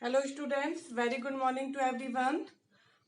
Hello students, very good morning to everyone.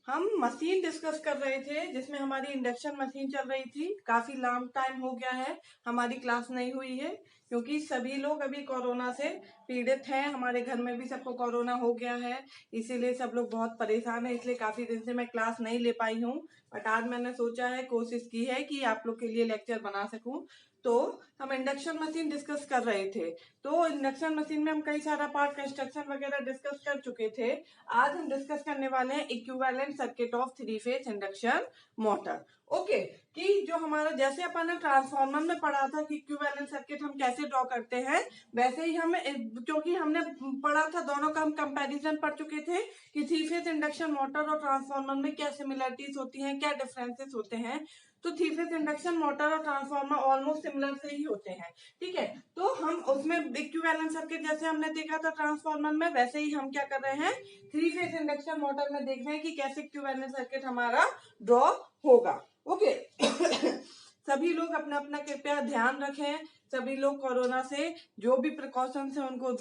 हम machine discuss कर रहे थे जिसमें हमारी इंडक्शन मशीन चल रही थी। काफी लॉन्ग टाइम हो गया है हमारी क्लास नहीं हुई है क्योंकि सभी लोग अभी कोरोना से पीड़ित हैं। हमारे घर में भी सबको कोरोना हो गया है, इसीलिए सब लोग बहुत परेशान है। इसलिए काफी दिन से मैं क्लास नहीं ले पाई हूँ, बट आज मैंने सोचा है, कोशिश की है कि आप लोग के लिए लेक्चर बना सकूं। तो हम इंडक्शन मशीन डिस्कस कर रहे थे। तो इंडक्शन मशीन में हम कई सारा पार्ट कंस्ट्रक्शन वगैरह डिस्कस कर चुके थे। आज हम डिस्कस करने वाले हैं equivalent circuit of three phase induction motor. Okay, कि जो हमारा जैसे अपन ने ट्रांसफार्मर में पढ़ा था कि इक्विवेलेंट सर्किट हम कैसे ड्रॉ करते हैं, वैसे ही हम, क्योंकि हमने पढ़ा था, दोनों का हम कंपैरिजन पढ़ चुके थे कि थ्री फेज इंडक्शन मोटर और ट्रांसफार्मर में क्या सिमिलरिटीज होती हैं, क्या डिफरेंसेस होते हैं। तो थ्री फेज इंडक्शन मोटर और ट्रांसफार्मर ऑलमोस्ट सिमिलर से ही होते हैं। ठीक है, तो हम उसमें इक्विवेलेंट सर्किट जैसे हमने देखा था ट्रांसफार्मर में, वैसे ही हम क्या कर रहे हैं, थ्री फेज इंडक्शन मोटर में देख रहे हैं कि कैसे इक्विवेलेंट सर्किट हमारा ड्रॉ होगा। ओके सभी लोग अपना अपना कृपया ध्यान रखें। सभी लोग कोरोना से जो भी प्रिकॉशंस है उनको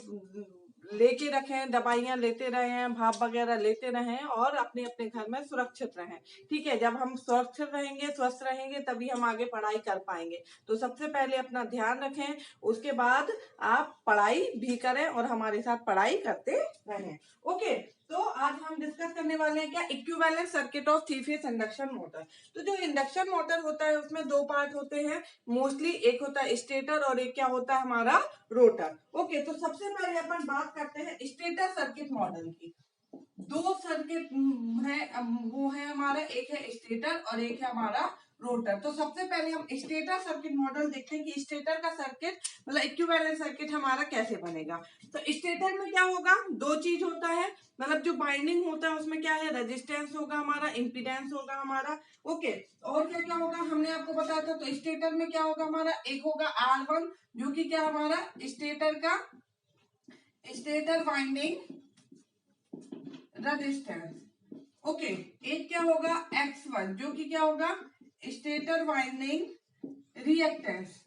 लेके रखें, दवाइयां लेते रहें, भाप वगैरह लेते रहें और अपने अपने घर में सुरक्षित रहें। ठीक है, जब हम सुरक्षित रहेंगे, स्वस्थ रहेंगे, तभी हम आगे पढ़ाई कर पाएंगे। तो सबसे पहले अपना ध्यान रखें, उसके बाद आप पढ़ाई भी करें और हमारे साथ पढ़ाई करते रहें। ओके, तो आज हम डिस्कस करने वाले हैं क्या, equivalent circuit of three phase induction motor. तो जो इंडक्शन मोटर होता है उसमें दो पार्ट होते हैं मोस्टली, एक होता है स्टेटर और एक क्या होता है हमारा रोटर। ओके, तो सबसे पहले अपन बात करते हैं स्टेटर सर्किट मॉडल की। दो सर्किट है, वो है हमारा, एक है स्टेटर और एक है हमारा रोटर। तो सबसे पहले हम स्टेटर सर्किट मॉडल देखते हैं कि स्टेटर का सर्किट मतलब इक्विवेलेंट सर्किट हमारा कैसे बनेगा। तो स्टेटर में क्या होगा, दो चीज होता है, मतलब जो बाइंडिंग होता है उसमें क्या है, रेजिस्टेंस होगा हमारा, इम्पीडेंस होगा हमारा। ओके, और क्या क्या होगा हमने आपको बताया था। तो स्टेटर में क्या होगा हमारा, एक होगा R1 जो कि क्या हमारा स्टेटर का स्टेटर वाइंडिंग रेजिस्टेंस। ओके, एक क्या होगा X1 जो कि क्या होगा स्टेटर वाइंडिंग रिएक्टेंस।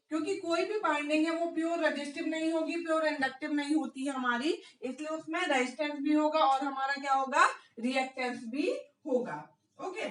क्योंकि कोई भी बाइंडिंग है वो प्योर रेजिस्टिव नहीं होगी, प्योर इंडक्टिव नहीं होती है हमारी, इसलिए उसमें रेजिस्टेंस भी होगा और हमारा क्या होगा, रिएक्टेंस भी होगा। ओके,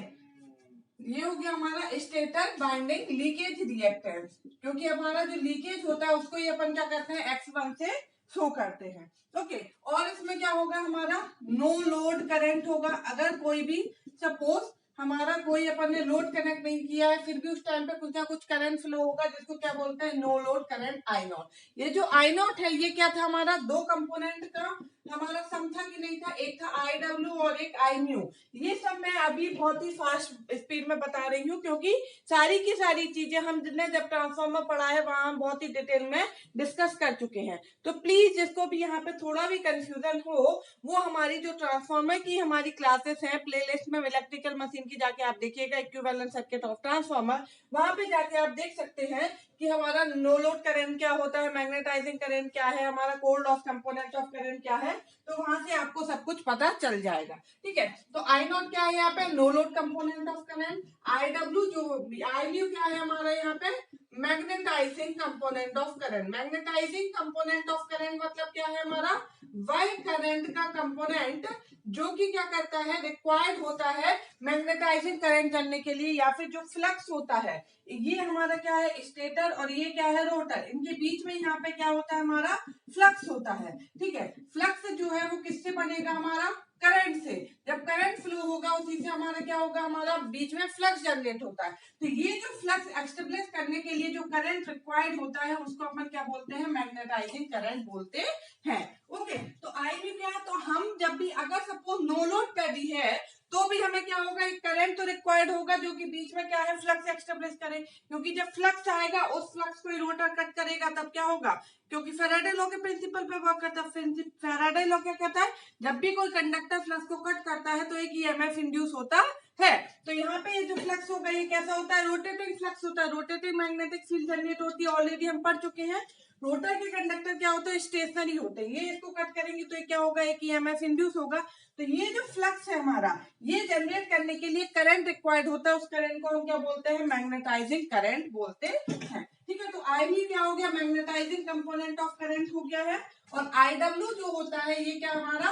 ये हो गया हमारा स्टेटर बाइंडिंग लीकेज रिएक्टेंस। क्योंकि हमारा जो लीकेज होता है उसको ये अपन क्या करते हैं, X1 से शो करते हैं। ओके, और इसमें क्या होगा हमारा, नो लोड करंट होगा। अगर कोई भी सपोज हमारा कोई अपन ने लोड कनेक्ट नहीं किया है, फिर भी उस टाइम पे कुछ ना कुछ करंट फ्लो होगा, जिसको क्या बोलते हैं, no load current I naught. ये जो आई नॉट है ये क्या था हमारा, दो कंपोनेंट का हमारा सम था कि नहीं था, एक था आई डब्ल्यू और एक आई म्यू। ये सब मैं अभी बहुत ही फास्ट स्पीड में बता रही हूँ क्योंकि सारी की सारी चीजें हमने जब ट्रांसफार्मर पढ़ा है वहां हम बहुत ही डिटेल में डिस्कस कर चुके हैं। तो प्लीज जिसको भी यहाँ पे थोड़ा भी कंफ्यूजन हो, वो हमारी जो ट्रांसफार्मर की हमारी क्लासेस हैं प्लेलिस्ट में, इलेक्ट्रिकल मशीन की जाके आप देखिएगा, इक्विवेलेंट सर्किट ऑफ ट्रांसफार्मर, वहां पे जाके आप देख सकते हैं कि हमारा नो लोड करंट क्या होता है, मैग्नेटाइजिंग करंट क्या है, हमारा core loss component of current क्या है। तो वहां से आपको सब कुछ पता चल जाएगा। ठीक है, तो आई नॉट क्या है यहाँ पे, no load component of current. I W जो आई न्यू क्या है हमारा यहाँ पे, magnetizing component of current. Magnetizing component of current मतलब क्या है हमारा, वह करंट का कंपोनेंट जो कि क्या करता है, रिक्वायर्ड होता है मैग्नेटाइजिंग करंट करने के लिए, या फिर जो फ्लक्स होता है, ये हमारा क्या है स्टेटर और ये क्या है रोटर, इनके बीच में यहाँ पे क्या होता है हमारा फ्लक्स होता है। ठीक है, फ्लक्स जो है वो किससे बनेगा हमारा, करंट से। जब करंट फ्लो होगा उसी से हमारा क्या होगा, हमारा बीच में फ्लक्स जनरेट होता है। तो ये जो फ्लक्स एस्टेब्लिश करने के लिए जो करंट रिक्वायर्ड होता है उसको अपन क्या बोलते हैं, मैग्नेटाइजिंग करंट बोलते हैं। ओके, तो आई भी क्या है, तो हम जब भी अगर सपोज नो लोड कर दी है तो भी हमें क्या होगा, एक करंट तो रिक्वायर्ड होगा जो कि बीच में क्या है, फ्लक्स एस्टेब्लिश करे। क्योंकि जब फ्लक्स आएगा उस फ्लक्स को रोटर कट करेगा तब क्या होगा, क्योंकि फैराडे लॉ के प्रिंसिपल पे वर्क करता है। फैराडे लॉ क्या कहता है, जब भी कोई कंडक्टर फ्लक्स को कट करता है तो एक ईएमएफ इंड्यूस होता है। तो यहाँ पे ये जो फ्लक्स होगा ये कैसा होता है, रोटेटिंग फ्लक्स होता है, रोटेटिंग मैग्नेटिक फील्ड जनरेट होती है, ऑलरेडी हम पढ़ चुके हैं। रोटर के कंडक्टर क्या होते हैं, स्टेशनरी होते हैं, ये इसको कट करेंगे तो ये क्या होगा, एक ईएमएफ इंड्यूस होगा। तो ये जो फ्लक्स है हमारा, ये जनरेट करने के लिए करंट रिक्वायर्ड होता है, उस करंट को हम क्या बोलते हैं, मैग्नेटाइजिंग करंट बोलते हैं। ठीक ठीक है। तो आई भी क्या हो गया, मैग्नेटाइजिंग कंपोनेंट ऑफ करंट हो गया है, और आई डब्ल्यू जो होता है ये क्या हमारा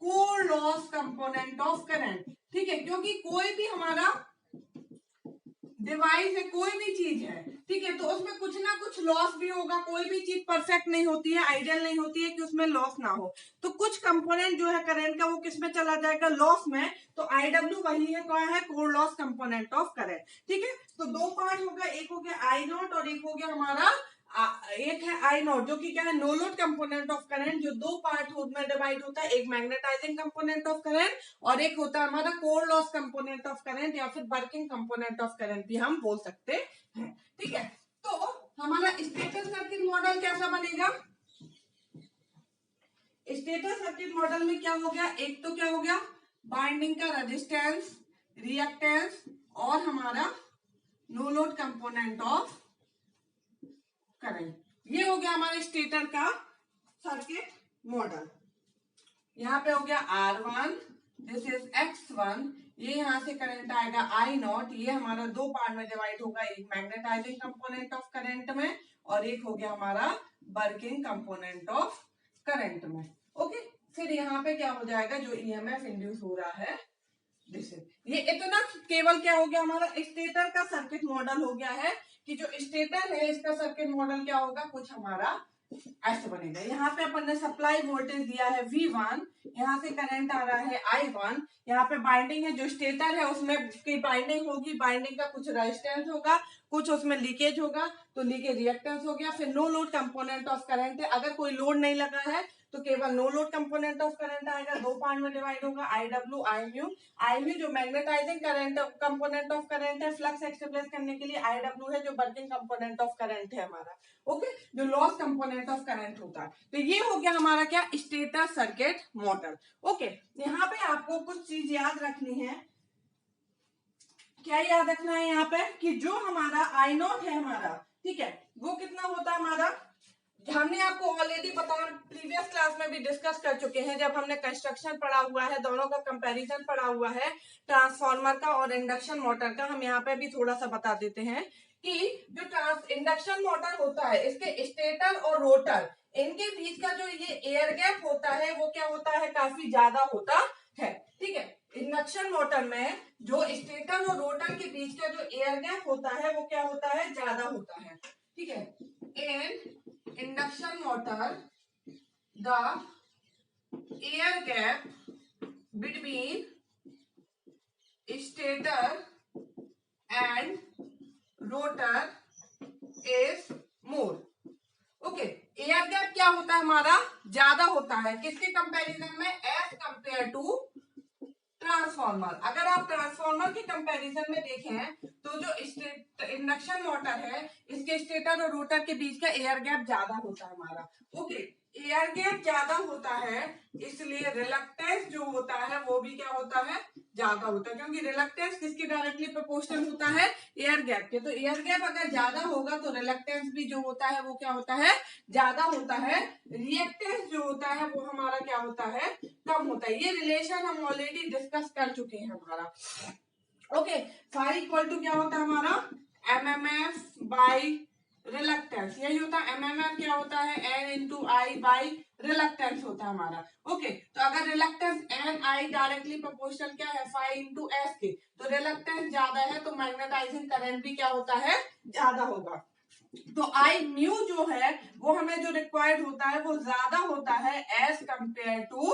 core loss component of current, ठीक है। क्योंकि कोई भी हमारा डिवाइस है, कोई भी चीज है, ठीक है, तो उसमें कुछ ना कुछ लॉस भी होगा, कोई भी चीज परफेक्ट नहीं होती है, आइडियल नहीं होती है कि उसमें लॉस ना हो। तो कुछ कंपोनेंट जो है करंट का वो किस में चला जाएगा, लॉस में। तो आई डब्ल्यू वही है, क्या है, core loss component of current, ठीक है। तो दो पार्ट हो गया, एक हो गया आई नॉट और एक हो गया हमारा एक है आई नॉट जो कि क्या है, no load component of current, जो दो पार्ट में डिवाइड होता है, एक मैग्नेटाइजिंग कंपोनेंट ऑफ करंट और एक होता है हमारा core loss component of current या फिर वर्किंग कंपोनेंट ऑफ करंट भी हम बोल सकते हैं, ठीक है। तो हमारा स्टेटर सर्किट मॉडल कैसा बनेगा, स्टेटर सर्किट मॉडल में क्या हो गया, एक तो क्या हो गया बाइंडिंग का रेजिस्टेंस, रिएक्टेंस और हमारा no load component of current, ये हो गया हमारे स्टेटर का सर्किट मॉडल। यहाँ पे हो गया R1, दिस इज X1, ये यहाँ से करंट आएगा I नॉट, ये हमारा दो पार्ट में डिवाइड होगा, एक मैग्नेटाइजिंग कंपोनेंट ऑफ करंट में और एक हो गया हमारा वर्किंग कंपोनेंट ऑफ करंट में, ओके। फिर यहाँ पे क्या हो जाएगा, जो EMF इंड्यूस हो रहा है, ये इतना केवल क्या हो गया, हमारा स्टेटर का सर्किट मॉडल हो गया है कि जो स्टेटर है इसका सर्किट मॉडल क्या होगा, कुछ हमारा ऐसे बनेगा। यहाँ पे अपन ने सप्लाई वोल्टेज दिया है V1, यहाँ से करंट आ रहा है I1, यहाँ पे बाइंडिंग है, जो स्टेटर है उसमें की बाइंडिंग होगी, बाइंडिंग का कुछ रेजिस्टेंस होगा, कुछ उसमें लीकेज होगा, तो लीकेज रिएक्टेंस हो गया। फिर no load component of current है, अगर कोई लोड नहीं लगा है तो केवल no load component of current आएगा, दो पार्ट में डिवाइड होगा, I W I mu. I mu जो magnetising current component of current है, फ्लक्स एक्सप्रेस करने के लिए, आई डब्ल्यू है जो वर्किंग कंपोनेंट ऑफ करंट है हमारा, ओके, जो लॉस कंपोनेंट ऑफ करंट होता है। तो ये हो गया हमारा क्या, स्टेटर सर्किट मॉडल, ओके। यहाँ पे आपको कुछ चीज याद रखनी है, क्या याद रखना है यहाँ पे, कि जो हमारा आई नॉट है हमारा, ठीक है, वो कितना होता है हमारा, हमने आपको ऑलरेडी बताया, प्रीवियस क्लास में भी डिस्कस कर चुके हैं, जब हमने कंस्ट्रक्शन पढ़ा हुआ है, दोनों का कंपैरिजन पढ़ा हुआ है, ट्रांसफार्मर का और इंडक्शन मोटर का। हम यहाँ पे भी थोड़ा सा बता देते हैं कि जो इंडक्शन मोटर होता है, इसके स्टेटर और रोटर, इनके बीच का जो ये एयर गैप होता है वो क्या होता है, काफी ज्यादा होता है, ठीक है। इंडक्शन मोटर में जो स्टेटर और रोटर के बीच का जो एयर गैप होता है वो क्या होता है, ज्यादा होता है, ठीक है। And induction motor, the air gap between stator and rotor is more, okay. Air gap क्या होता है हमारा, ज्यादा होता है, किसके कंपैरिजन में, एज कंपेयर टू ट्रांसफार्मर। अगर आप ट्रांसफार्मर के कंपैरिजन में देखें तो जो इंडक्शन मोटर है, इसके स्टेटर और रोटर के बीच का एयर गैप ज्यादा होता है हमारा, ओके। एयर गैप ज्यादा होता है, इसलिए रिलक्टेंस जो होता है वो भी क्या होता है, ज्यादा होता है, क्योंकि रिलक्टेंस किसके डायरेक्टली प्रोपोर्शनल होता है, एयर गैप के। तो एयर गैप अगर ज्यादा होगा तो रिलक्टेंस भी जो होता है वो क्या होता है, ज्यादा होता है। रिएक्टेंस जो होता है वो हमारा क्या होता है, कम होता है। ये रिलेशन हम ऑलरेडी डिस्कस कर चुके हैं हमारा, ओके। फाई इक्वल टू क्या होता है हमारा, एमएमएफ बाई रिलक्टेंस, यही होता है। एमएमएफ क्या होता है, N into I by reluctance होता है हमारा, ओके। तो अगर reluctance N I directly proportional क्या है, फाई इंटू एस के, तो रिलक्टेंस ज्यादा है तो मैग्नेटाइजिंग करंट भी क्या होता है, ज्यादा होगा। तो आई म्यू जो है वो हमें जो रिक्वायर्ड होता है वो ज्यादा होता है as compare to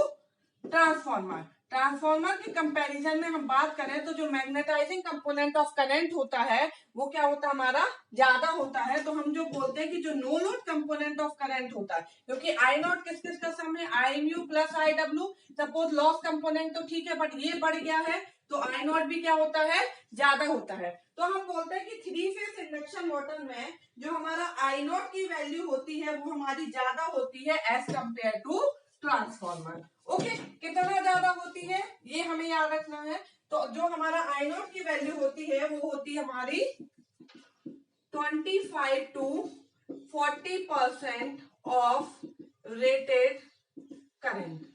transformer. Transformer के कंपैरिजन में हम बात करें तो जो मैग्नेटाइजिंग कंपोनेंट ऑफ करंट होता है वो क्या होता है हमारा, ज्यादा होता है। तो हम जो बोलते हैं कि जो no load component of current होता है, क्योंकि आई नॉट किस किस का सम है, I mu plus I W. Suppose loss component तो ठीक है, बट ये बढ़ गया है तो आई नॉट भी क्या होता है, ज्यादा होता है। तो हम बोलते हैं कि थ्री फेज इंडक्शन मोटर में जो हमारा आई नॉट की वैल्यू होती है वो हमारी ज्यादा होती है as compare to transformer, okay. कितना ज्यादा होती है ये हमें याद रखना है। तो जो हमारा आई नॉट की वैल्यू होती है वो होती है हमारी 25 to 40% of rated current,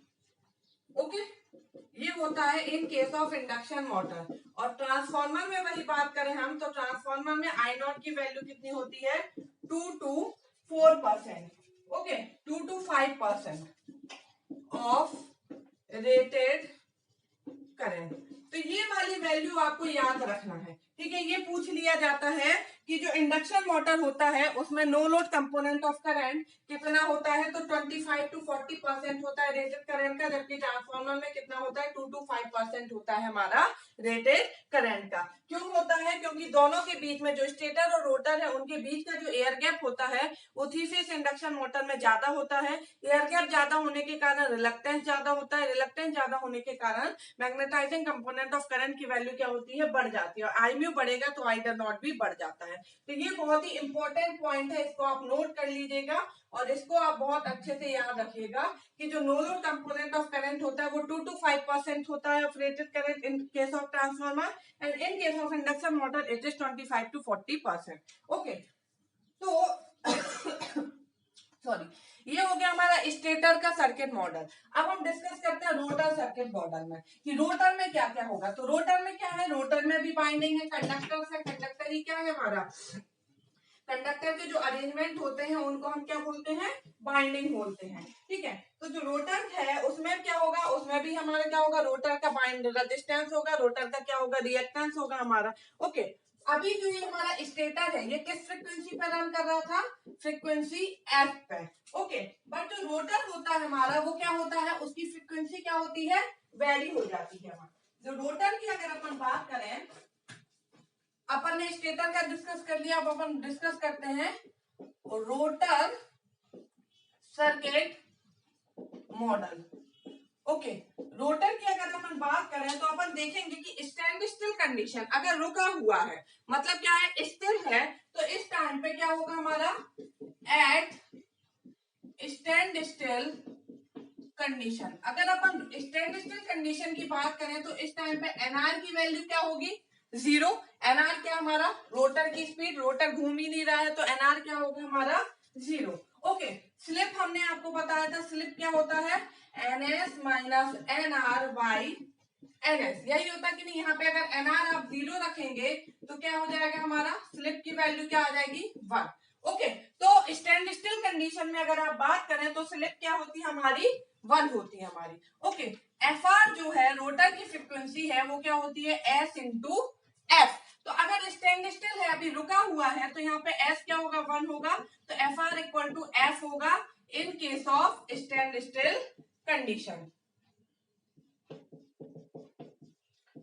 okay. ये होता है इन केस ऑफ इंडक्शन मोटर। और ट्रांसफार्मर में वही बात करें हम, तो ट्रांसफार्मर में आई नॉट की वैल्यू कितनी होती है, 2 to 4%, okay, 2 to 5% of rated current. तो ये वाली वैल्यू आपको याद रखना है, ठीक है। ये पूछ लिया जाता है कि जो इंडक्शन मोटर होता है उसमें no load component of current कितना होता है, तो 25 to 40% होता है रेटेड करंट का, जबकि ट्रांसफार्मर में कितना होता है, 2 to 5% होता है हमारा रेटेड करंट का। क्यों होता है, क्योंकि दोनों के बीच में जो स्टेटर और रोटर है उनके बीच का जो एयर गैप होता है वो 3-फेज इंडक्शन मोटर में ज्यादा होता है। एयर गैप ज्यादा होने के कारण रिलक्टेंस ज्यादा होता है, रिलक्टेंस ज्यादा होने के कारण मैग्नेटाइजिंग कंपोनेंट ऑफ करंट की वैल्यू क्या होती है, बढ़ जाती है। और आई म्यू बढ़ेगा तो आई डॉट नॉट भी बढ़ जाता है। तो ये बहुत ही इंपॉर्टेंट पॉइंट है, इसको आप नोट कर लीजिएगा और इसको आप बहुत अच्छे से याद रखिएगा कि जो no load component of current होता है वो 2 to 5% होता है of rated current in case of transformer, and in case of induction motor it is 25 to 40%। Okay, तो सॉरी, ये हो गया हमारा स्टेटर का सर्किट मॉडल। अब हम डिस्कस करते हैं रोटर सर्किट मॉडल में कि रोटर में क्या क्या होगा। तो रोटर में क्या है, रोटर में भी बाइंडिंग है, कंडक्टर से, कंडक्टर ही क्या है हमारा, कंडक्टर के जो अरेंजमेंट होते हैं उनको हम क्या बोलते हैं, बाइंडिंग बोलते हैं, ठीक है। तो जो रोटर है उसमें क्या होगा, उसमें भी हमारा क्या होगा, रोटर का बाइंड रेजिस्टेंस होगा, रोटर का क्या होगा, रिएक्टेंस होगा हमारा, ओके। अभी जो ये हमारा स्टेटर है ये किस फ्रीक्वेंसी पर रन कर रहा था, फ्रीक्वेंसी एफ पे, ओके। बट जो रोटर होता है हमारा वो क्या होता है, उसकी फ्रीक्वेंसी क्या होती है, वेरी हो जाती है हमारा। जो रोटर की अगर अपन बात करें, अपन ने स्टेटर का डिस्कस कर लिया, अब अपन डिस्कस करते हैं rotor circuit model, okay. Rotor की अगर अपन बात करें तो अपन देखेंगे कि स्टैंड स्टिल कंडीशन अगर रुका हुआ है, मतलब क्या है, स्थिर है, तो इस टाइम पे क्या होगा हमारा, एट स्टैंड स्टिल कंडीशन। अगर अपन स्टैंड स्टिल कंडीशन की बात करें तो इस टाइम पे एनआर की वैल्यू क्या होगी, 0। एनआर क्या हमारा, रोटर की स्पीड, रोटर घूम ही नहीं रहा है तो एनआर क्या होगा हमारा, 0, ओके। स्लिप हमने आपको बताया था, स्लिप क्या होता है, NS minus NR by NS, यही होता कि नहीं। यहाँ पे अगर एनआर आप 0 रखेंगे तो क्या हो जाएगा हमारा, स्लिप की वैल्यू क्या आ जाएगी, 1, ओके। तो स्टैंड स्टिल कंडीशन में अगर आप बात करें तो स्लिप क्या होती है हमारी, 1 होती है हमारी, ओके। एफ आर जो है रोटर की फ्रीक्वेंसी है वो क्या होती है, एस इंटू एफ। तो अगर स्टैंड स्टिल है, अभी रुका हुआ है, तो यहाँ पे एस क्या होगा, 1 होगा, तो F R equal to F होगा in case of standstill condition,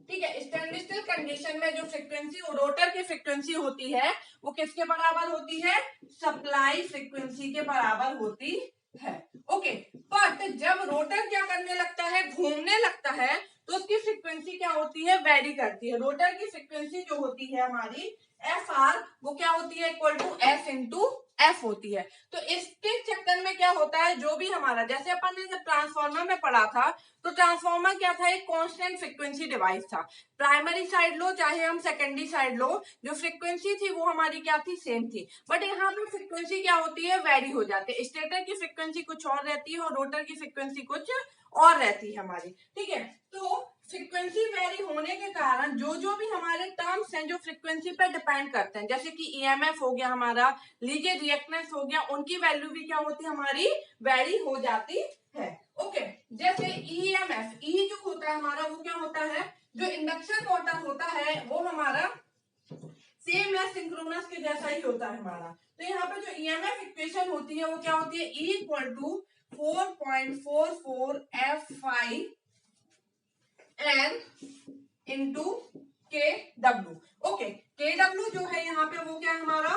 ठीक है। स्टैंड स्टिल कंडीशन में जो फ्रीक्वेंसी रोटर की फ्रीक्वेंसी होती है वो किसके बराबर होती है, सप्लाई फ्रीक्वेंसी के बराबर होती है, ओके। बट जब रोटर क्या करने लगता है, घूमने लगता है, तो उसकी फ्रीक्वेंसी क्या होती है, वेरी करती है। रोटर की फ्रीक्वेंसी जो होती है हमारी एफ आर, वो क्या होती है, equal to S into F होती है। तो इसके चक्कर में क्या होता है, जो भी हमारा, जैसे अपन ने जब ट्रांसफार्मर में पढ़ा था, तो ट्रांसफार्मर क्या था, एक कांस्टेंट फ्रीक्वेंसी डिवाइस था। प्राइमरी साइड लो चाहे हम सेकेंडरी साइड लो, जो फ्रीक्वेंसी थी वो हमारी क्या थी, सेम थी। बट यहाँ पे फ्रीक्वेंसी क्या होती है, वेरी हो जाती है। स्टेटर की फ्रीक्वेंसी कुछ और रहती है और रोटर की फ्रीक्वेंसी कुछ और रहती है हमारी, ठीक है। तो फ्रीक्वेंसी वेरी होने के कारण जो जो भी हमारे टर्म्स हैं जो फ्रीक्वेंसी पर डिपेंड करते हैं, जैसे कि ईएमएफ हो गया हमारा, लीकेज रिएक्टेंस हो गया, उनकी वैल्यू भी क्या होती है हमारी, वेरी हो जाती है, ओके। जैसे ईएमएफ, ई जो होता है हमारा वो क्या होता है, जो इंडक्शन मोटर होता है वो हमारा सेम या सिंक्रोनस के जैसा ही होता है हमारा। तो यहाँ पे जो ईएमएफ इक्वेशन होती है वो क्या होती है, E equal to 4.44 F5 N into K W, okay. K W जो है यहाँ पे वो क्या है हमारा,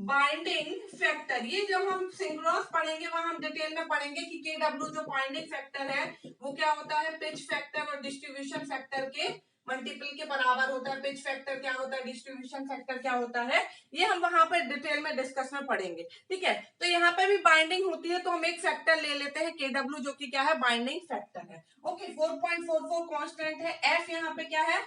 बाइंडिंग फैक्टर। ये जब हम सिंक्रोनस पढ़ेंगे वहां हम डिटेल में पढ़ेंगे कि के डब्ल्यू जो बाइंडिंग फैक्टर है वो क्या होता है, पिच फैक्टर और डिस्ट्रीब्यूशन फैक्टर के मल्टीपल के बराबर होता है। पिच फैक्टर क्या होता है, डिस्ट्रीब्यूशन फैक्टर क्या होता है, ये हम वहां पर डिटेल में डिस्कस में पढ़ेंगे, ठीक है। तो यहाँ पे भी बाइंडिंग होती है तो हम एक फैक्टर ले लेते हैं के डब्ल्यू, जो कि क्या है, बाइंडिंग फैक्टर है, ओके। 4.44 कांस्टेंट है, एफ यहाँ पे क्या है,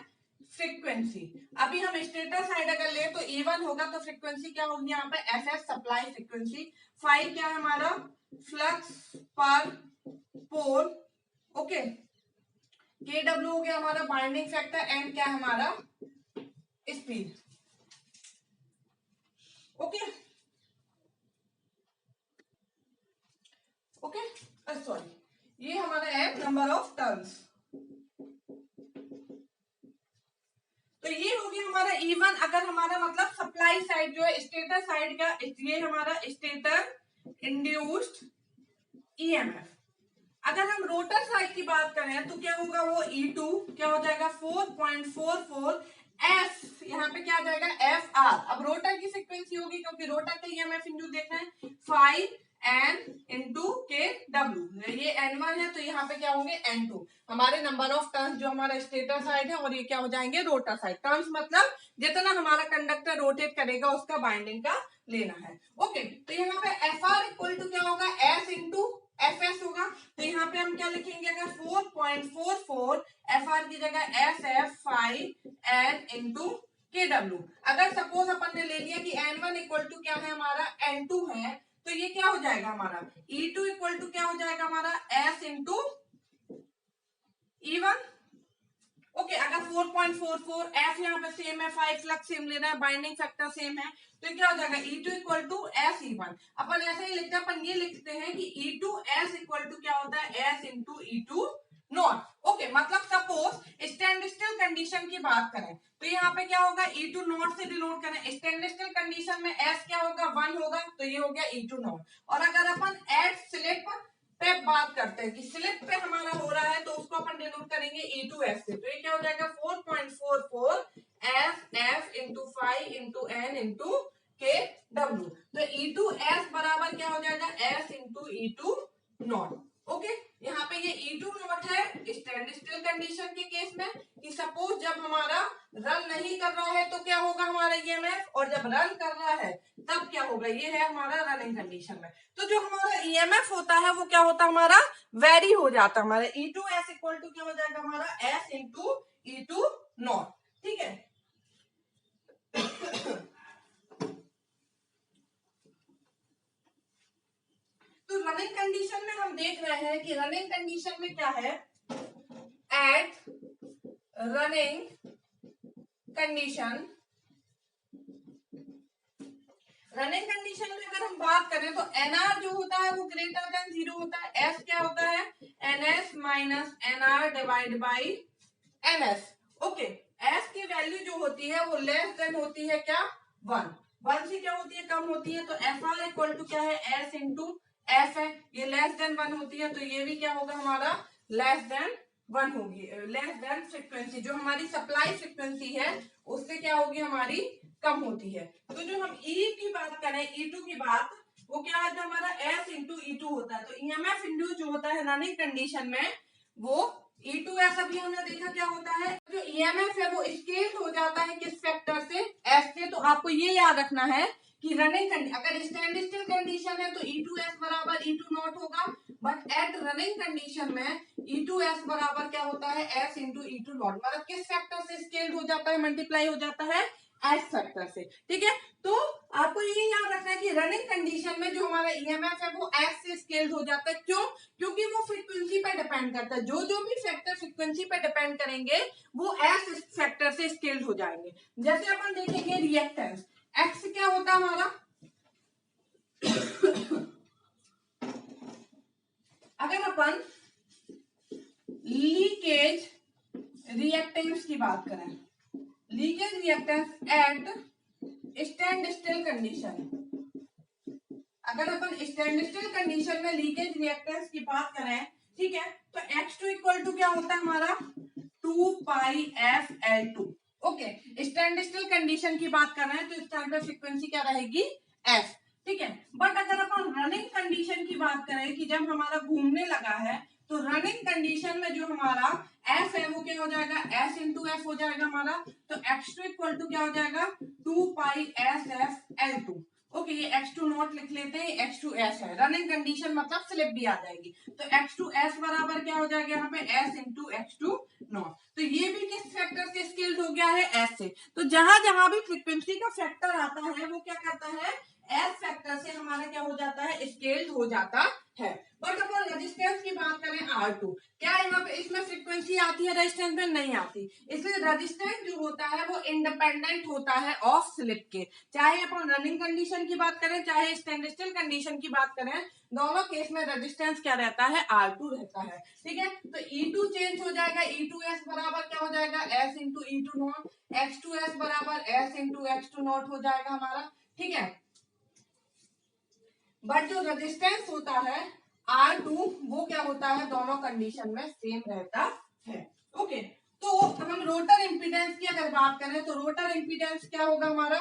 फ्रीक्वेंसी। अभी हम स्टेटर साइड अगर ले तो E1 होगा, तो फ्रीक्वेंसी क्या होगी यहाँ पे, एफ सप्लाई फ्रीक्वेंसी। 5 क्या है हमारा, फ्लक्स पर पोल, ओके। KW हो गया हमारा बाइंडिंग फैक्टर, एन क्या है हमारा स्पीड। ओके ओके सॉरी, ये हमारा है नंबर ऑफ टर्न्स। तो ये हो गया हमारा E1। अगर हमारा मतलब सप्लाई साइड जो है स्टेटर साइड का, ये हमारा स्टेटर इंड्यूस्ड EMF। अगर हम रोटर साइड की बात करें तो क्या होगा, वो E2 क्या हो जाएगा 4.44 F, यहाँ पे क्या आ जाएगा FR। अब रोटर की फ्रीक्वेंसी होगी क्योंकि रोटर का EMF इंड्यूस देखना है 5N इंटू KW। ये N1 है तो यहाँ पे क्या होंगे N2। हमारे नंबर ऑफ टर्न्स जो हमारा स्टेटर साइड है और ये क्या हो जाएंगे रोटर साइड। टर्न्स मतलब जितना हमारा कंडक्टर रोटेट करेगा उसका बाइंडिंग का लेना है। ओके, तो यहाँ पे FR इक्वल टू क्या होगा S इंटू FS होगा। तो यहाँ पे हम क्या लिखेंगे, अगर 4.44 FR की जगह SF 5N इंटू KW। अगर सपोज अपन ने ले लिया कि N1 इक्वल टू क्या है हमारा N2 है, तो ये क्या हो जाएगा हमारा E2 इक्वल टू क्या हो जाएगा हमारा S इंटू E1। ओके, अगर 4.44 F यहाँ पे सेम है, 5 फ्लक्स सेम ले रहा है, बाइंडिंग फैक्टर सेम है, तो क्या हो जाएगा E2 equal to S E1। अपन ऐसे ही लिखते हैं, अपन ये लिखते हैं कि E2 S इक्वल टू क्या होता है S into E2 not. Okay, मतलब सपोज स्टैंड स्टिल कंडीशन की बात करें तो यहाँ पे क्या होगा E2 नॉट से डिनोट करें। स्टैंड स्टिल कंडीशन में S क्या होगा 1 होगा, तो ये हो गया E2 नॉट। और अगर अपन एट स्लिप पे बात करते हैं कि स्लिप पे हमारा हो रहा है तो उसको अपन डिनोट करेंगे E2S से, तो ये क्या हो जाएगा 4.44 F into 5 into N into KW। तो E2S बराबर क्या हो जाएगा S into E2 not. Okay, यहाँ पे ये E2 नॉट है स्टैंड स्टिल कंडीशन के केस में कि सपोज जब हमारा रन नहीं कर रहा है तो क्या होगा हमारा EMF, और जब रन कर रहा है तब क्या होगा, ये है हमारा रनिंग कंडीशन में। तो जो हमारा EMF होता है वो क्या होता है हमारा वेरी हो जाता है। हमारा E2S इक्वल टू क्या हो जाएगा हमारा S इंटू E2 नॉट। ठीक है, तो रनिंग कंडीशन में हम देख रहे हैं कि रनिंग कंडीशन में क्या है, at running condition, running condition में अगर हम बात करें तो NR जो होता है वो ग्रेटर देन 0 होता है। S क्या होता है NS minus NR divide by NS। Okay, S की वैल्यू जो होती है वो लेस देन होती है क्या 1 से क्या होती है कम होती है। तो FR इक्वल टू क्या है S इंटू F है, ये लेस देन 1 होती है, तो ये भी क्या होगा हमारा लेस देन 1 होगी। लेस देन फ्रिक्वेंसी जो हमारी सप्लाई फ्रिक्वेंसी है उससे क्या होगी हमारी कम होती है। तो जो हम E की बात करें E2 की बात, वो क्या है हमारा S इंटू E2 होता है। तो EMF इंड्यूस जो होता है रनिंग कंडीशन में वो E2S, अभी हमने देखा क्या होता है, जो EMF है वो स्केल हो जाता है किस फैक्टर से S से। तो आपको ये याद रखना है कि रनिंग अगर स्टैंड स्टिल कंडीशन है तो E2S बराबर E2 नॉट होगा, बट एट रनिंग कंडीशन में E2S बराबर क्या होता है S इंटू E2 नॉट। मतलब किस फैक्टर से स्केल हो जाता है, मल्टीप्लाई हो जाता है एस फैक्टर से। ठीक है, तो आपको ये याद रखना है कि रनिंग कंडीशन में जो हमारा EMF है वो एस से स्केल हो जाता है। क्यों? क्योंकि वो फ्रीक्वेंसी पे डिपेंड करता है। जो जो भी फैक्टर फ्रीक्वेंसी पे डिपेंड करेंगे वो एस फैक्टर से स्केल हो जाएंगे। जैसे अपन देखेंगे रिएक्टेंस एक्स क्या होता है हमारा अगर अपन लीकेज रिएक्टेंस की बात करें, leakage reactance at standstill condition, अगर अपन स्टैंड स्टिल कंडीशन में लीकेज रिएक्टेंस की बात करें, ठीक है, तो X2 इक्वल टू क्या होता है हमारा 2 पाई FL2। Okay, stand still condition की बात कर रहे हैं तो इस टाइम पे फ्रीक्वेंसी क्या रहेगी F। ठीक है, बट अगर अपन रनिंग कंडीशन की बात करें कि जब हमारा घूमने लगा है तो रनिंग कंडीशन में जो हमारा F है वो क्या हो जाएगा S इंटू F हो जाएगा हमारा। तो X2 इक्वल टू क्या हो जाएगा 2 पाई SFL2। ओके, ये X2 नॉट लिख लेते हैं, X2S है। रनिंग कंडीशन मतलब स्लिप भी आ जाएगी, तो X2S बराबर क्या हो जाएगा यहाँ पे S इंटू X2 नॉट। तो ये भी किस फैक्टर से स्केल्ड हो गया है S से। तो जहां जहां भी फ्रीक्वेंसी का फैक्टर आता है वो क्या करता है S फैक्टर से हमारा क्या हो जाता है स्केल्ड हो जाता है। बट अपन रेजिस्टेंस की बात करें R2। क्या यहाँ पे इसमें फ्रीक्वेंसी आती है रेजिस्टेंस में? नहीं आती। इसलिए रेजिस्टेंस जो होता है वो इंडिपेंडेंट होता है ऑफ स्लिप के। चाहे अपन रनिंग कंडीशन की बात करें चाहे स्टैंड स्टिल कंडीशन की बात करें, दोनों केस में रेजिस्टेंस क्या रहता है? R2 रहता है। ठीक है, तो E2 चेंज हो जाएगा, E2S बराबर क्या हो जाएगा? S into E2 not. X2S बराबर S इंटू X2 नॉट हो जाएगा हमारा। ठीक है, बट जो रेजिस्टेंस होता है R2 वो क्या होता है? दोनों कंडीशन में सेम रहता है। ओके, तो हम रोटर इंपीडेंस की अगर बात करें तो रोटर इंपीडेंस क्या होगा हमारा?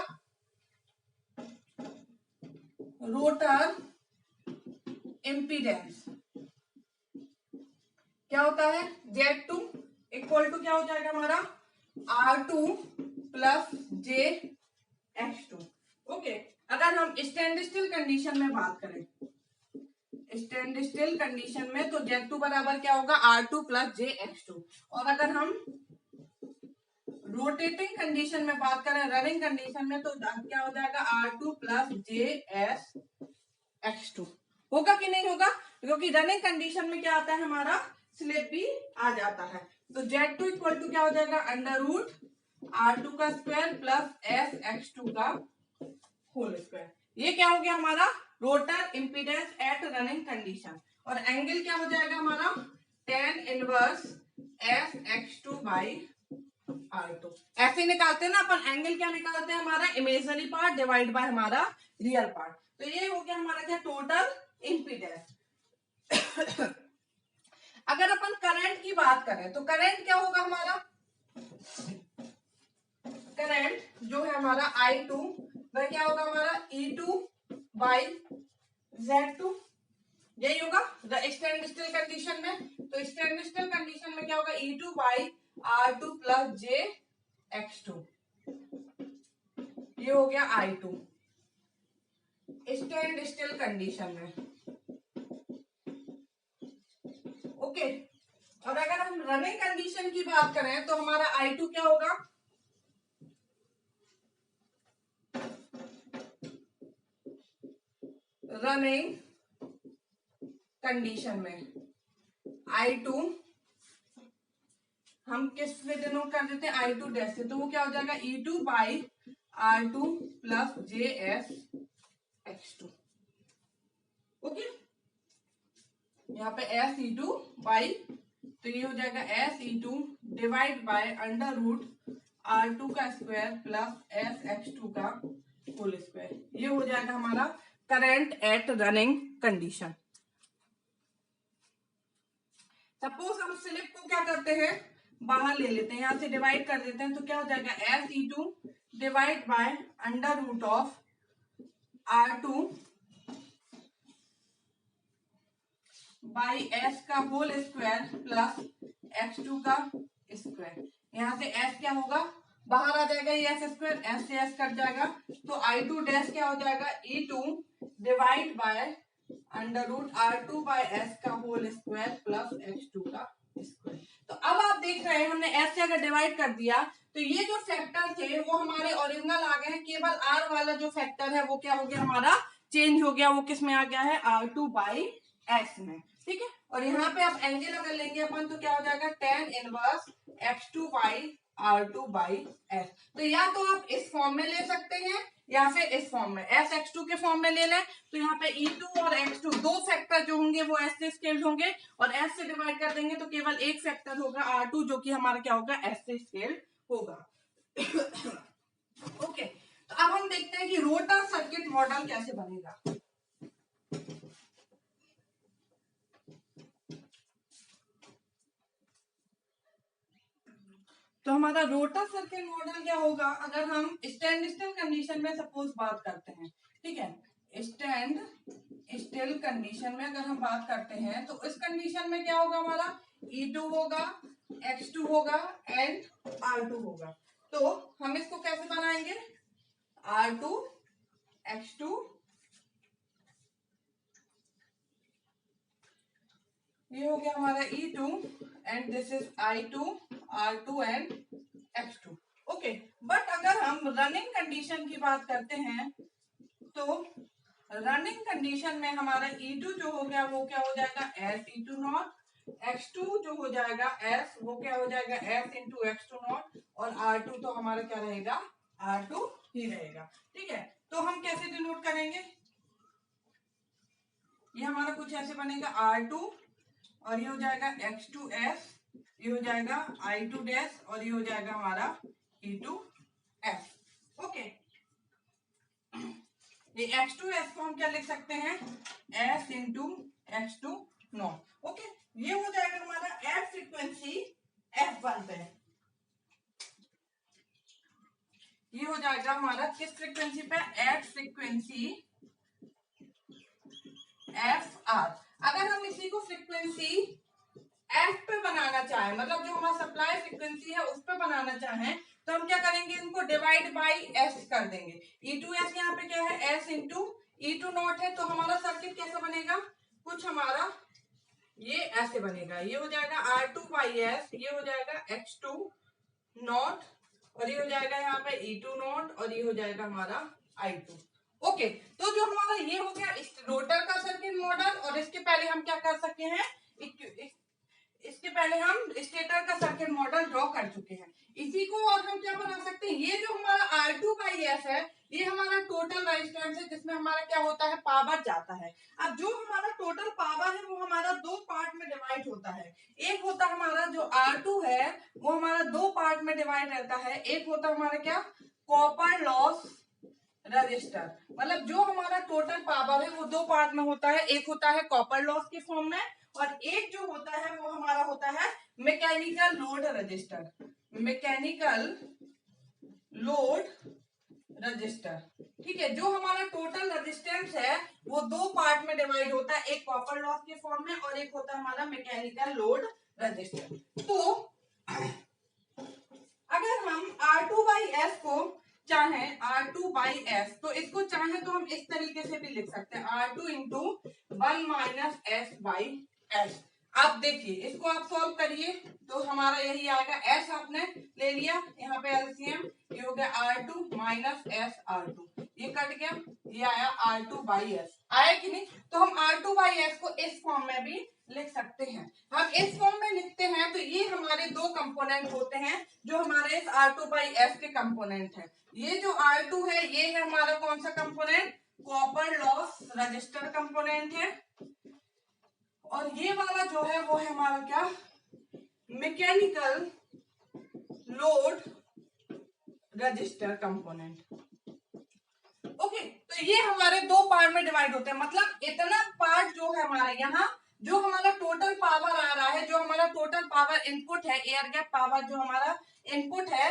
रोटर इंपीडेंस क्या होता है? Z2 इक्वल टू क्या हो जाएगा हमारा? R2 plus JX2। ओके, अगर हम स्टैंड स्टिल कंडीशन में बात करें, स्टैंड स्टिल कंडीशन में तो Z2 बराबर क्या होगा? R2 plus JX2। और अगर हम रोटेटिंग कंडीशन में बात करें, रनिंग कंडीशन में, तो क्या हो जाएगा? R2 plus JSX2। होगा कि नहीं होगा? क्योंकि रनिंग कंडीशन में क्या आता है हमारा? स्लिप भी आ जाता है। तो Z2 इक्वल टू क्या हो जाएगा? अंडर रूट R2 का स्क्वायर प्लस SX2 का होल स्क्वायर। ये क्या हो गया हमारा? Rotor impedance at running condition. और एंगल क्या हो जाएगा हमारा? tan inverse SX2 by R2। ऐसे निकालते हैं ना अपन, एंगल क्या निकालते हैं? हमारा इमेजिनरी पार्ट डिवाइड बाय हमारा रियल पार्ट। तो ये हो गया हमारा क्या? Total impedance. अगर अपन करंट की बात करें तो करंट क्या होगा हमारा? करंट जो है हमारा I2 वह क्या होगा हमारा? E2 by Z2। यही होगा स्टैंड स्टिल कंडीशन में। तो स्टैंड स्टिल कंडीशन में क्या होगा? E2 by R2 plus JX2। ये हो गया I2 स्टैंड स्टिल कंडीशन में। ओके, और अगर हम रनिंग कंडीशन की बात करें तो हमारा I2 क्या होगा? रनिंग कंडीशन में I2 हम किस से डिनोट कर देते हैं? I2 डैश से। तो वो क्या हो जाएगा? E2 by R2 plus JSX2। Okay, यहाँ पे SE2 बाई, तो ये हो जाएगा SE2 divide by under root R2 का स्क्वायर प्लस SX2 का होल स्क्वायर। ये हो जाएगा हमारा current eight running condition. Suppose हम स्लिप को क्या करते हैं? बाहर ले लेते हैं, यहां से डिवाइड कर देते हैं, तो क्या हो जाएगा? SE2 divide by under root of R2 by S का होल स्क्वायर प्लस X2 का स्क्वायर। यहां से S क्या होगा? बाहर आ जाएगा ये S स्क्वायर, S से S कट जाएगा, तो I2 डैश क्या हो जाएगा? E2 divide by under root R2 by S का होल स्क्वायर प्लस X2 का स्क्वायर। तो अब आप देख रहे हैं हमने S से अगर डिवाइड कर दिया तो ये जो फैक्टर थे वो हमारे ओरिजिनल आ गए हैं, केवल R वाला जो फैक्टर है वो क्या हो गया हमारा? चेंज हो गया। वो किस में आ गया है? R2 बाई S में। ठीक है, और यहाँ पे आप एंगल अगर लेंगे अपन तो क्या हो जाएगा? tan inverse X2 by R2 by S। तो या तो आप इस फॉर्म में ले सकते हैं या फिर इस फॉर्म में SX2 के फॉर्म में ले लें। तो यहाँ पे E2 और X2 दो फैक्टर जो होंगे वो S से स्केल्ड होंगे, और S से डिवाइड कर देंगे तो केवल एक फैक्टर होगा R2 जो कि हमारा क्या होगा? S से स्केल्ड होगा। ओके, तो अब हम देखते हैं कि रोटर सर्किट मॉडल कैसे बनेगा। तो हमारा रोटर सर्किट मॉडल क्या होगा? अगर हम स्टैंड स्टिल कंडीशन में सपोज बात करते हैं, ठीक है, स्टैंड स्टिल कंडीशन में अगर हम बात करते हैं तो इस कंडीशन में क्या होगा हमारा? E2 होगा, X2 होगा एंड R2 होगा। तो हम इसको कैसे बनाएंगे? R2 X2, ये हो गया हमारा E2 and this is I2 R2 and X2। Okay, but अगर हम रनिंग कंडीशन की बात करते हैं तो रनिंग कंडीशन में हमारा E2 जो हो गया वो क्या हो जाएगा? SE2 नॉट x2 जो हो जाएगा s, वो क्या हो जाएगा s इंटू x2 नॉट, और r2 तो हमारा क्या रहेगा, r2 ही रहेगा। ठीक है, तो हम कैसे डिनोट करेंगे, ये हमारा कुछ ऐसे बनेगा r2, और ये हो जाएगा x2s, ये हो जाएगा I2 डैश, और ये हो जाएगा हमारा E2s। ओके, ये x2s को हम क्या लिख सकते हैं, s into x2 not. Okay, ये हो जाएगा हमारा एट फ्रीक्वेंसी f1 पे, ये हो जाएगा हमारा किस फ्रीक्वेंसी पे, एट फ्रीक्वेंसी fr। अगर हम इसी को फ्रीक्वेंसी एफ पे बनाना चाहें, मतलब जो हमारा सप्लाई फ्रीक्वेंसी है उस पे बनाना चाहें, तो हम क्या करेंगे, इनको डिवाइड बाय एस कर देंगे। E2s यहाँ पे क्या है, s इंटू E2 नॉट है, तो हमारा सर्किट कैसा बनेगा, कुछ हमारा ये ऐसे बनेगा, ये हो जाएगा R2 बाई एस, ये हो जाएगा X2 नॉट, और ये हो जाएगा यहाँ पे E2 नॉट, और ये हो जाएगा हमारा I2। ओके, तो जो हमारा ये हो गया इस रोटर का सर्किट मॉडल, और इसके पहले हम क्या कर सकते हैं, इसके पहले हम स्टेटर का सर्किट मॉडल ड्रॉ कर चुके हैं। इसी को और हम क्या बना सकते हैं, ये जो हमारा R2 बाई एस है, ये हमारा टोटल रेजिस्टेंस है जिसमें हमारा क्या होता है, पावर जाता है। अब जो हमारा टोटल पावर है वो हमारा दो पार्ट में डिवाइड होता है। एक होता है हमारा जो R2 है वो हमारा दो पार्ट में डिवाइड रहता है। एक होता है हमारा क्या, कॉपर लॉस रजिस्टर, मतलब जो हमारा टोटल पावर है वो दो पार्ट में होता है। एक होता है कॉपर लॉस के फॉर्म में, और एक जो होता है वो हमारा होता है mechanical load register, mechanical load register. ठीक है, जो हमारा टोटल रेजिस्टेंस है वो दो पार्ट में डिवाइड होता है, एक कॉपर लॉस के फॉर्म में और एक होता है हमारा मैकेनिकल लोड रजिस्टर। तो अगर हम R2 बाई एस को चाहे, R2 बाई एस, तो इसको चाहे तो हम इस तरीके से भी लिख सकते हैं, R2 into 1 minus S by S. आप देखिए इसको आप सॉल्व करिए तो हमारा यही आएगा, एस आपने ले लिया यहाँ पे एलसीएम, ये हो गया R2 माइनस एस R2, ये कट गया, ये आया R2 बाई एस, आया कि नहीं। तो हम R2 बाई एस को इस फॉर्म में भी लिख सकते हैं। हम इस फॉर्म में लिखते हैं तो ये हमारे दो कंपोनेंट होते हैं जो हमारे इस R2 बाई एस के कंपोनेंट है। ये जो R2 है ये है हमारा कौन सा component, copper loss register component है, और ये वाला जो है वो है हमारा क्या, mechanical load register component. Okay, तो ये हमारे दो पार्ट में डिवाइड होते हैं, मतलब इतना पार्ट जो है हमारा यहाँ, जो हमारा टोटल पावर आ रहा है, जो हमारा टोटल पावर इनपुट है, एयर गैप पावर जो हमारा इनपुट है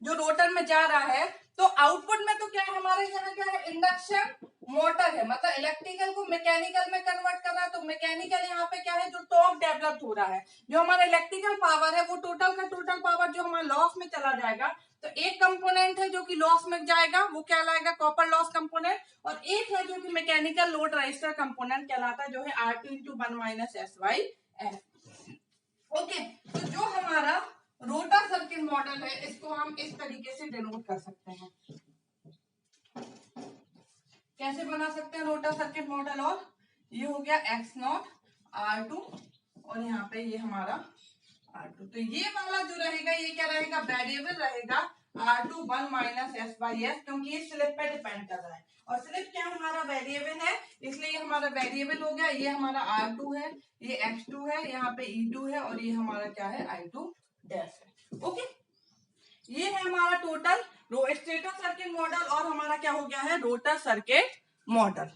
जो रोटर में जा रहा है, तो आउटपुट में तो क्या है हमारे यहाँ क्या है, इंडक्शन मोटर है, मतलब इलेक्ट्रिकल को मैकेनिकल में कन्वर्ट कर रहा है। तो मैकेनिकल यहाँ पे क्या है, जो टॉर्क डेवलप हो रहा है, जो हमारा इलेक्ट्रिकल पावर है वो टोटल का टोटल पावर जो हमारा लॉस में चला जाएगा। तो एक कंपोनेंट है जो कि लॉस में जाएगा, वो क्या लाएगा, कॉपर लॉस कंपोनेंट, और एक है जो कि मैकेनिकल लोड रजिस्टर कंपोनेंट कहलाता है, जो है R2 into 1 minus S by S. Okay, तो जो हमारा रोटर सर्किट मॉडल है इसको हम इस तरीके से डिनोट कर सकते हैं। कैसे बना सकते हैं रोटर सर्किट मॉडल, और ये हो गया x नॉट R2, और यहाँ पे ये हमारा R2, तो ये वाला जो रहेगा ये क्या रहेगा, वेरिएबल रहेगा R2 1 minus S by S, क्योंकि ये स्लिप पे डिपेंड कर रहा है, और स्लिप क्या हमारा वेरिएबल है, इसलिए ये हमारा वेरिएबल हो गया। ये हमारा R2 है, ये X2 है, यहाँ पे E2 है, और ये हमारा क्या है, I2 डैश है। ओके, ये है हमारा टोटल स्टेटर सर्किट मॉडल, और हमारा क्या हो गया है, रोटर सर्किट मॉडल।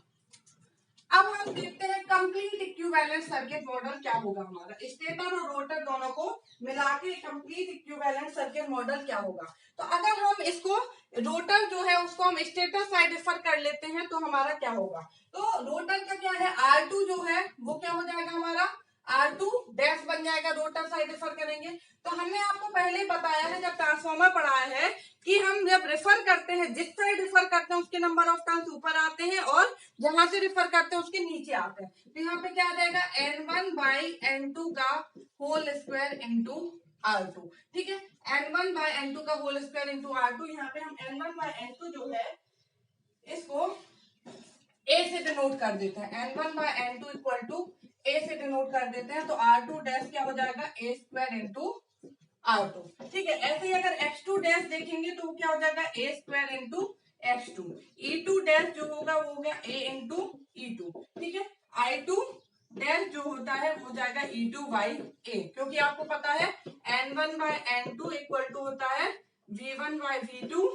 अब हम देखते हैं कंप्लीट इक्विवेलेंट सर्किट मॉडल क्या होगा हमारा, स्टेटर और रोटर दोनों को मिला के कंप्लीट इक्विवेलेंट सर्किट मॉडल क्या होगा। तो अगर हम इसको रोटर जो है उसको हम स्टेटर साइड रेफर कर लेते हैं तो हमारा क्या होगा, तो रोटर का क्या है, R2 जो है वो क्या हो जाएगा हमारा, R2 डैश बन जाएगा, रोटर साइड रेफर करेंगे। तो हमने आपको पहले बताया है जब ट्रांसफॉर्मर पढ़ाया है कि हम जब रेफर करते हैं, जिस साइड रेफर करते हैं उसके नंबर ऑफ टर्न्स ऊपर आते हैं, और जहां से रेफर करते हैं उसके नीचे आते हैं। तो यहाँ पे क्या आ जाएगा, N1 बाई N2 का होल स्क्वायर इंटू R2। ठीक है, N1 बाई N2 का होल स्क्वायर इंटू R2। यहाँ पे हम N1 बाई N2 जो है इसको A से डिनोट कर देते हैं, N1 by N2 equal to A से नोट कर देते हैं, तो R2 डैश क्या हो जाएगा a स्क्वायर इंटू R2। ठीक है, ऐसे ही अगर X2 डैश देखेंगे तो क्या हो जाएगा a square into X2। E2 dash जो होगा वो होगा a इंटू E2। ठीक है, I2 डैश जो होता है वो जाएगा E2 बाई a, क्योंकि आपको पता है N1 bye N2 equal to होता है V1 bye V2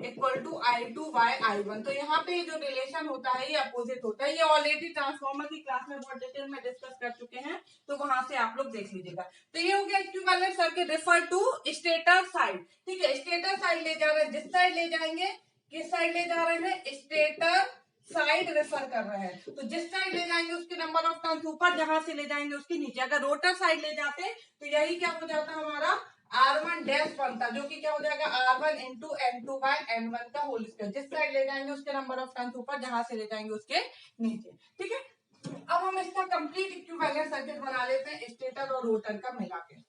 equal to I2 bye I1। तो यहाँ पे जो रिलेशन होता है ये अपोजिट होता है। ये ऑलरेडी ट्रांसफॉर्मर की क्लास में बहुत डिटेल में डिस्कस कर चुके हैं, तो वहां से आप लोग देख लीजिएगा। तो ये हो गया equivalent circuit refer to stator side. ठीक है, स्टेटर साइड ले जा रहे हैं, जिस साइड ले जाएंगे, किस साइड ले जा रहे हैं, स्टेटर साइड रेफर कर रहे हैं। तो जिस साइड ले जाएंगे उसके नंबर ऑफ टर्न्स ऊपर, जहां से ले जाएंगे उसके नीचे। अगर रोटर साइड ले जाते तो यही क्या हो जाता हमारा R1 डैश बनता, जो कि क्या हो जाएगा R1 into N2 bye N1 का होल स्क्वायर। जिस साइड ले जाएंगे उसके नंबर ऑफ टर्न्स ऊपर, जहां से ले जाएंगे उसके नीचे। ठीक है, अब हम इसका कंप्लीट इक्विवेलेंट सर्किट बना लेते हैं स्टेटर और रोटर का मिला के।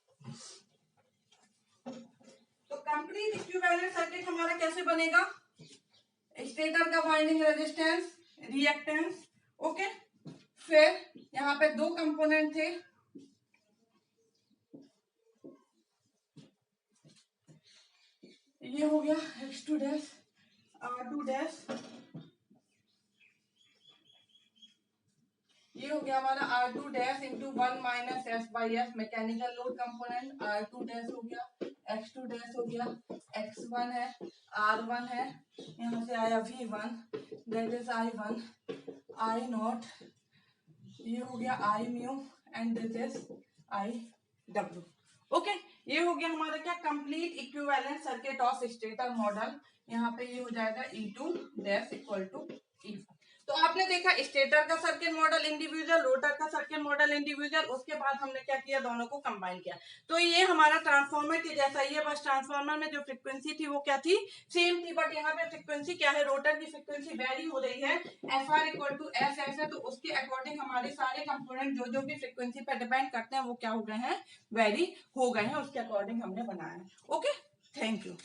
तो कंप्लीट इक्विवेलेंट सर्किट हमारा कैसे बनेगा, स्टेटर का वाइंडिंग रेजिस्टेंस, रिएक्टेंस, ओके। फिर यहाँ पे दो कंपोनेंट थे, ये हो गया X2 डैश, R2 डैश, ये हो गया हमारा R2 dash into 1 minus S by S mechanical load component. R2 dash हो गया, X2 डैश हो गया, X1 है, R1 है, यहाँ से आया V1 that is I1, I not, ये हो गया I mu and this is I W. Okay, ये हो गया हमारा क्या complete equivalent circuit of stator model. यहाँ पे ये हो जाएगा E2 dash equal to E1। तो आपने देखा स्टेटर का सर्किट मॉडल इंडिविजुअल, रोटर का सर्किट मॉडल इंडिविजुअल, उसके बाद हमने क्या किया, दोनों को कंबाइन किया। तो ये हमारा ट्रांसफार्मर के जैसा ही है, बस ट्रांसफार्मर में जो फ्रीक्वेंसी थी वो क्या थी, सेम थी, बट यहाँ पे फ्रीक्वेंसी क्या है, रोटर की फ्रीक्वेंसी वेरी हो रही है, FR इक्वल टू SS है। तो उसके अकॉर्डिंग हमारे सारे कंपोनेंट जो जो भी फ्रीक्वेंसी पे डिपेंड करते हैं वो क्या हो गए हैं, वेरी हो गए हैं, उसके अकॉर्डिंग हमने बनाया है। Okay, thank you.